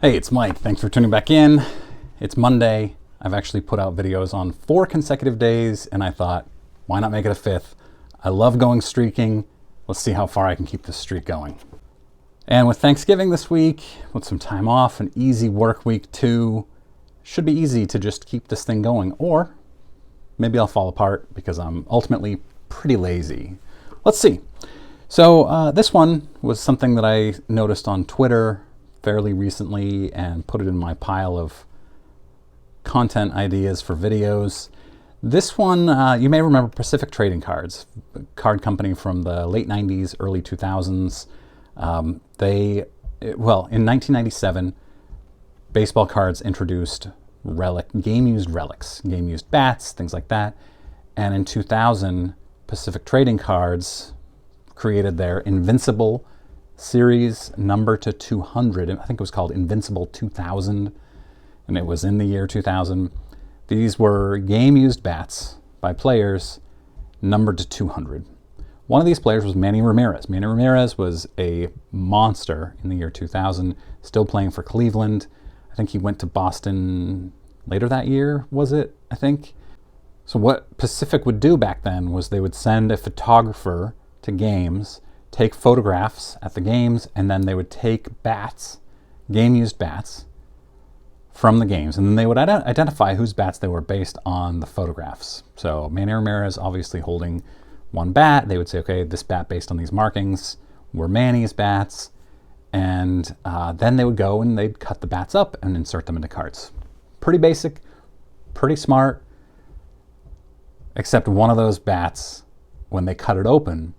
Hey, it's Mike. Thanks for tuning back in. It's Monday. I've actually put out videos on 4 consecutive days, and I thought, why not make it a 5th? I love going streaking. Let's see how far I can keep this streak going. And with Thanksgiving this week, with some time off, an easy work week too, should be easy to just keep this thing going. Or maybe I'll fall apart because I'm ultimately pretty lazy. Let's see. So this one was something that I noticed on Twitter fairly recently and put it in my pile of content ideas for videos. This one, you may remember Pacific Trading Cards, a card company from the late 90s, early 2000s. In 1997, baseball cards introduced game-used relics, game-used bats, things like that. And in 2000, Pacific Trading Cards created their Invincible series number to 200. I think it was called Invincible 2000, and it was in the year 2000. These were game-used bats by players numbered to 200. One of these players was Manny Ramirez. Manny Ramirez was a monster in the year 2000, still playing for Cleveland. I think he went to Boston later that year, was it? I think. So what Pacific would do back then was they would send a photographer to games, take photographs at the games, and then they would take bats, game-used bats, from the games, and then they would identify whose bats they were based on the photographs. So Manny Ramirez obviously holding one bat, they would say, okay, this bat based on these markings were Manny's bats, and then they would go and they'd cut the bats up and insert them into cards. Pretty basic, pretty smart, except one of those bats, when they cut it open,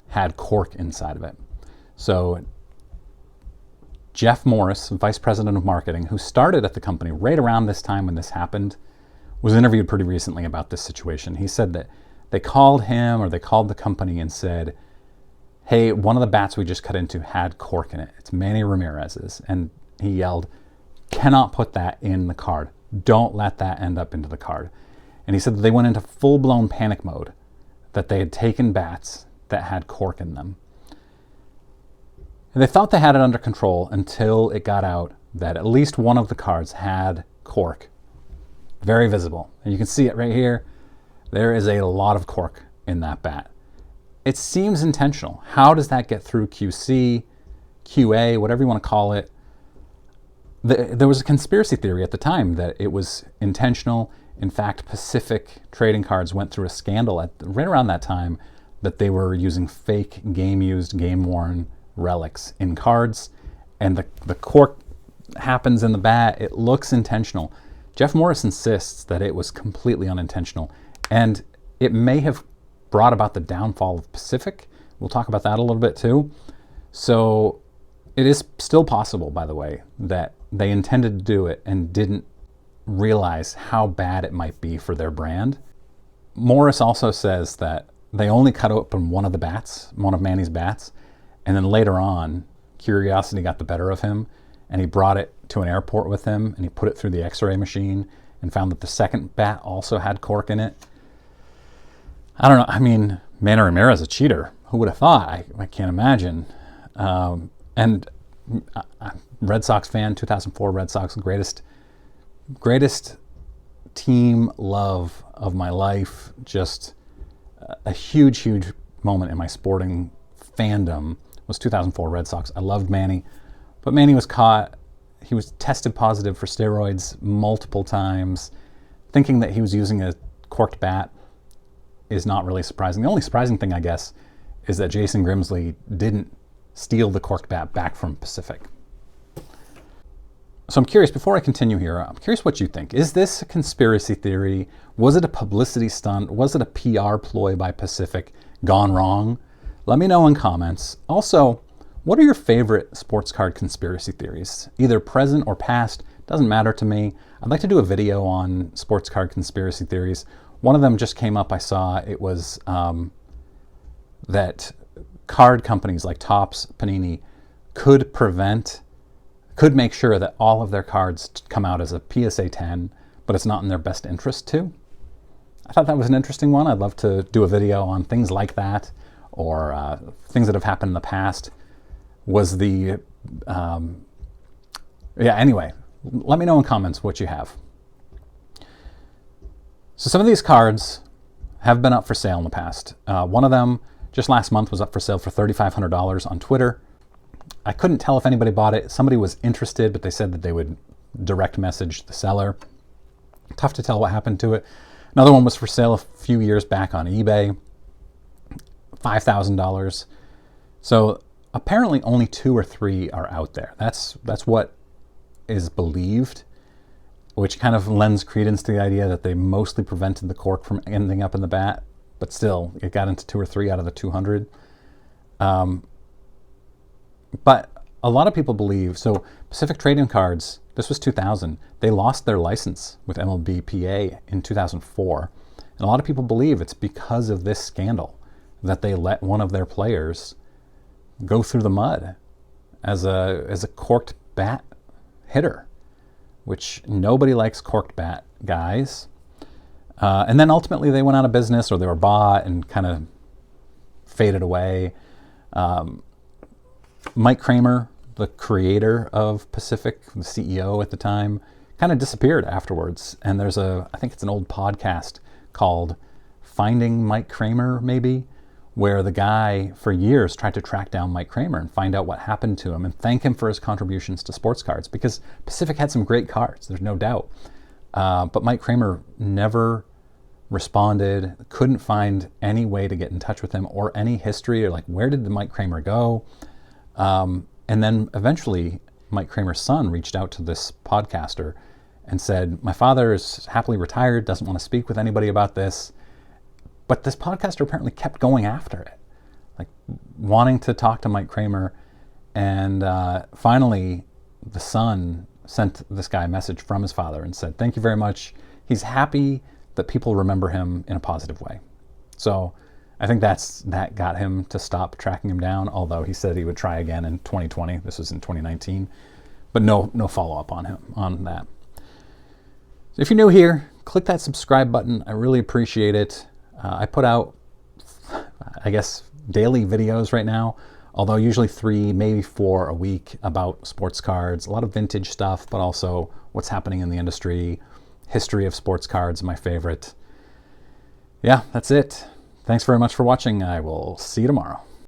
had cork inside of it. So Jeff Morris, vice president of marketing, who started at the company right around this time when this happened, was interviewed pretty recently about this situation. He said that they called him, or they called the company and said, hey, one of the bats we just cut into had cork in it. It's Manny Ramirez's. And he yelled, cannot put that in the card. Don't let that end up into the card. And he said that they went into full-blown panic mode, that they had taken bats that had cork in them. And they thought they had it under control until it got out that at least one of the cards had cork. Very visible. And you can see it right here. There is a lot of cork in that bat. It seems intentional. How does that get through QC, QA, whatever you want to call it? There was a conspiracy theory at the time that it was intentional. In fact, Pacific Trading Cards went through a scandal right around that time that they were using fake game-used, game-worn relics in cards, and the cork happens in the bat. It looks intentional. Jeff Morris insists that it was completely unintentional, and it may have brought about the downfall of Pacific. We'll talk about that a little bit too. So it is still possible, by the way, that they intended to do it and didn't realize how bad it might be for their brand. Morris also says that they only cut open one of the bats, one of Manny's bats, and then later on, curiosity got the better of him, and he brought it to an airport with him, and he put it through the X-ray machine and found that the second bat also had cork in it. I don't know. I mean, Manny Ramirez is a cheater. Who would have thought? I can't imagine. And Red Sox fan, 2004 Red Sox, greatest team love of my life. Just a huge moment in my sporting fandom was 2004 Red Sox. I loved Manny, but Manny was caught. He was tested positive for steroids multiple times. Thinking that he was using a corked bat is not really surprising. The only surprising thing, I guess, is that Jason Grimsley didn't steal the corked bat back from Pacific. So I'm curious, before I continue here, I'm curious what you think. Is this a conspiracy theory? Was it a publicity stunt? Was it a PR ploy by Pacific gone wrong? Let me know in comments. Also, what are your favorite sports card conspiracy theories? Either present or past, doesn't matter to me. I'd like to do a video on sports card conspiracy theories. One of them just came up, I saw. It was that card companies like Topps, Panini could make sure that all of their cards come out as a PSA 10, but it's not in their best interest to. I thought that was an interesting one. I'd love to do a video on things like that, or things that have happened in the past. Was the Yeah, anyway, let me know in comments what you have. So some of these cards have been up for sale in the past. One of them just last month was up for sale for $3,500 on Twitter. I couldn't tell if anybody bought it. Somebody was interested, but they said that they would direct message the seller. Tough to tell what happened to it. Another one was for sale a few years back on eBay, $5,000. So apparently only 2 or 3 are out there. That's what is believed, which kind of lends credence to the idea that they mostly prevented the cork from ending up in the bat, but still, it got into 2 or 3 out of the 200. But a lot of people believe, so Pacific Trading Cards, this was 2000, they lost their license with MLBPA in 2004. And a lot of people believe it's because of this scandal that they let one of their players go through the mud as a corked bat hitter, which nobody likes corked bat guys. And then ultimately they went out of business, or they were bought and kind of faded away. Mike Kramer, the creator of Pacific, the CEO at the time, kind of disappeared afterwards. And there's I think it's an old podcast called Finding Mike Kramer, maybe, where the guy for years tried to track down Mike Kramer and find out what happened to him and thank him for his contributions to sports cards, because Pacific had some great cards, there's no doubt. But Mike Kramer never responded, couldn't find any way to get in touch with him or any history, or like, where did the Mike Kramer go? And then eventually Mike Kramer's son reached out to this podcaster and said, my father is happily retired, doesn't want to speak with anybody about this. But this podcaster apparently kept going after it, like wanting to talk to Mike Kramer. And finally, the son sent this guy a message from his father and said, thank you very much. He's happy that people remember him in a positive way. So I think that got him to stop tracking him down, although he said he would try again in 2020. This was in 2019. But no follow-up on that. So if you're new here, click that subscribe button. I really appreciate it. I put out, I guess, daily videos right now, although usually 3, maybe 4 a week about sports cards, a lot of vintage stuff, but also what's happening in the industry. History of sports cards, my favorite. Yeah, that's it. Thanks very much for watching. I will see you tomorrow.